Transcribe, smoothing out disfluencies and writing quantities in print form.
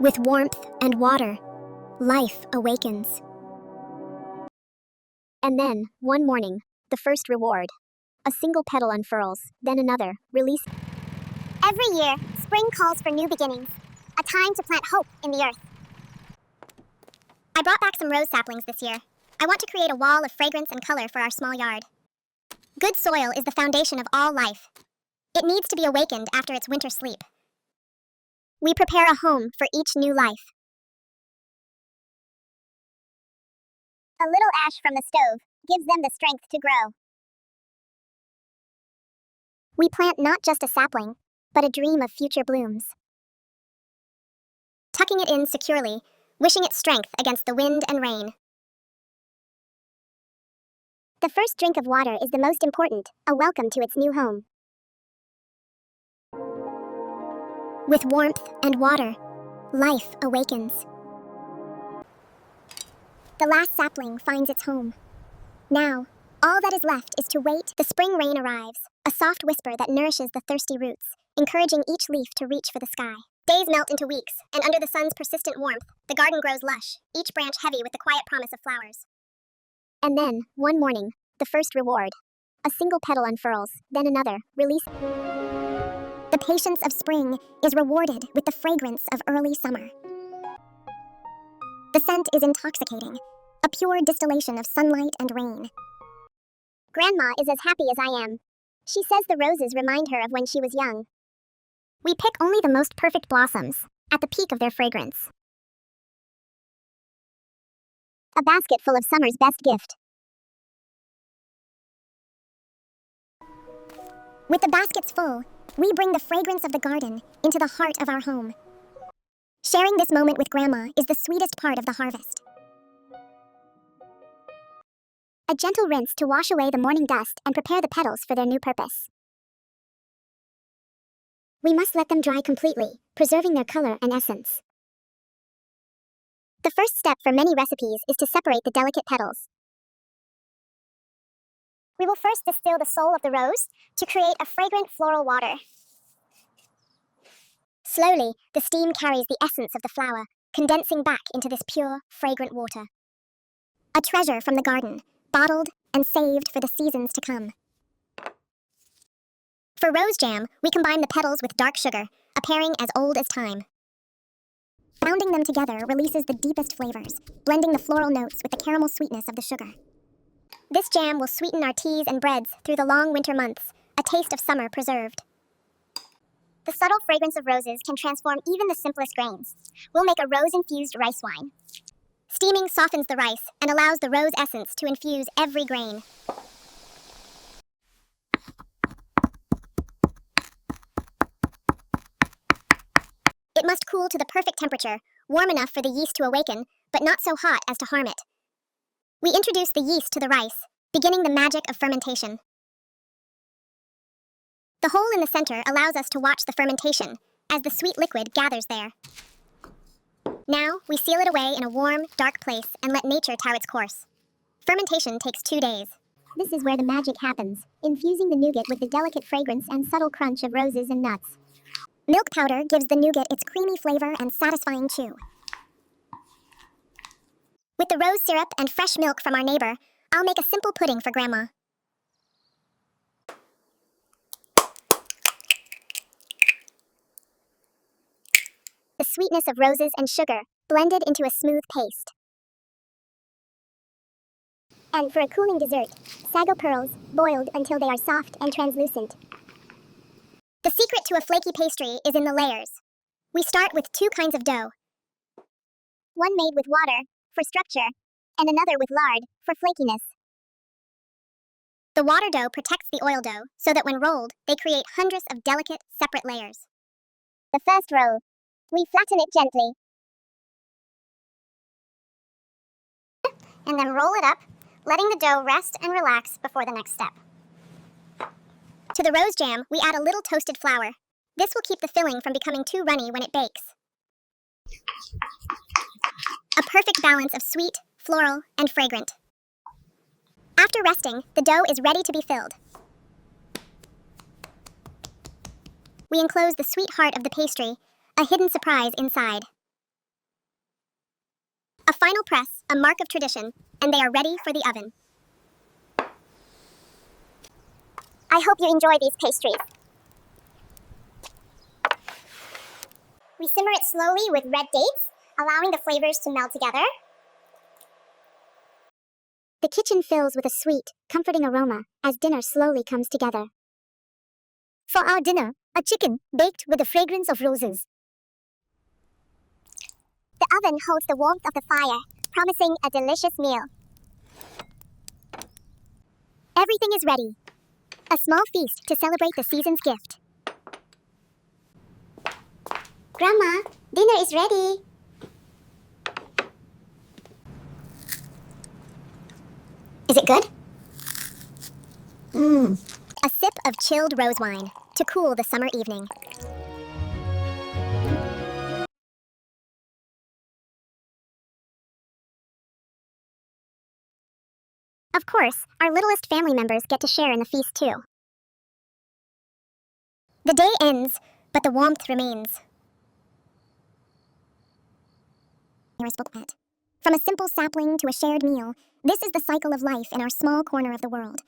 With warmth and water, life awakens. And then, one morning, the first reward. A single petal unfurls, then another, release. Every year, spring calls for new beginnings, a time to plant hope in the earth. I brought back some rose saplings this year. I want to create a wall of fragrance and color for our small yard. Good soil is the foundation of all life. It needs to be awakened after its winter sleep. We prepare a home for each new life. A little ash from the stove gives them the strength to grow. We plant not just a sapling, but a dream of future blooms. Tucking it in securely, wishing it strength against the wind and rain. The first drink of water is the most important, a welcome to its new home. With warmth and water, life awakens. The last sapling finds its home. Now, all that is left is to wait. The spring rain arrives, a soft whisper that nourishes the thirsty roots, encouraging each leaf to reach for the sky. Days melt into weeks, and under the sun's persistent warmth, the garden grows lush, each branch heavy with the quiet promise of flowers. And then, one morning, the first reward. A single petal unfurls, then another, release. The patience of spring is rewarded with the fragrance of early summer. The scent is intoxicating, a pure distillation of sunlight and rain. Grandma is as happy as I am. She says the roses remind her of when she was young. We pick only the most perfect blossoms, at the peak of their fragrance. A basket full of summer's best gift. With the baskets full, we bring the fragrance of the garden into the heart of our home. Sharing this moment with Grandma is the sweetest part of the harvest. A gentle rinse to wash away the morning dust and prepare the petals for their new purpose. We must let them dry completely, preserving their color and essence. The first step for many recipes is to separate the delicate petals. We will first distill the soul of the rose to create a fragrant floral water. Slowly, the steam carries the essence of the flower, condensing back into this pure, fragrant water. A treasure from the garden, bottled and saved for the seasons to come. For rose jam, we combine the petals with dark sugar, a pairing as old as time. Bounding them together releases the deepest flavors, blending the floral notes with the caramel sweetness of the sugar. This jam will sweeten our teas and breads through the long winter months, a taste of summer preserved. The subtle fragrance of roses can transform even the simplest grains. We'll make a rose-infused rice wine. Steaming softens the rice and allows the rose essence to infuse every grain. It must cool to the perfect temperature, warm enough for the yeast to awaken, but not so hot as to harm it. We introduce the yeast to the rice, beginning the magic of fermentation. The hole in the center allows us to watch the fermentation, as the sweet liquid gathers there. Now, we seal it away in a warm, dark place and let nature tow its course. Fermentation takes 2 days. This is where the magic happens, infusing the nougat with the delicate fragrance and subtle crunch of roses and nuts. Milk powder gives the nougat its creamy flavor and satisfying chew. With the rose syrup and fresh milk from our neighbor, I'll make a simple pudding for Grandma. The sweetness of roses and sugar blended into a smooth paste. And for a cooling dessert, sago pearls boiled until they are soft and translucent. The secret to a flaky pastry is in the layers. We start with 2 kinds of dough. One made with water, for structure, and another with lard, for flakiness. The water dough protects the oil dough, so that when rolled, they create hundreds of delicate, separate layers. The first roll. We flatten it gently. And then roll it up, letting the dough rest and relax before the next step. To the rose jam, we add a little toasted flour. This will keep the filling from becoming too runny when it bakes. A perfect balance of sweet, floral, and fragrant. After resting, the dough is ready to be filled. We enclose the sweet heart of the pastry, a hidden surprise inside. A final press, a mark of tradition, and they are ready for the oven. I hope you enjoy these pastries. We simmer it slowly with red dates, allowing the flavors to meld together. The kitchen fills with a sweet, comforting aroma as dinner slowly comes together. For our dinner, a chicken baked with the fragrance of roses. The oven holds the warmth of the fire, promising a delicious meal. Everything is ready. A small feast to celebrate the season's gift. Grandma, dinner is ready. Is it good? A sip of chilled rose wine to cool the summer evening. Of course, our littlest family members get to share in the feast too. The day ends, but the warmth remains. From a simple sapling to a shared meal, this is the cycle of life in our small corner of the world.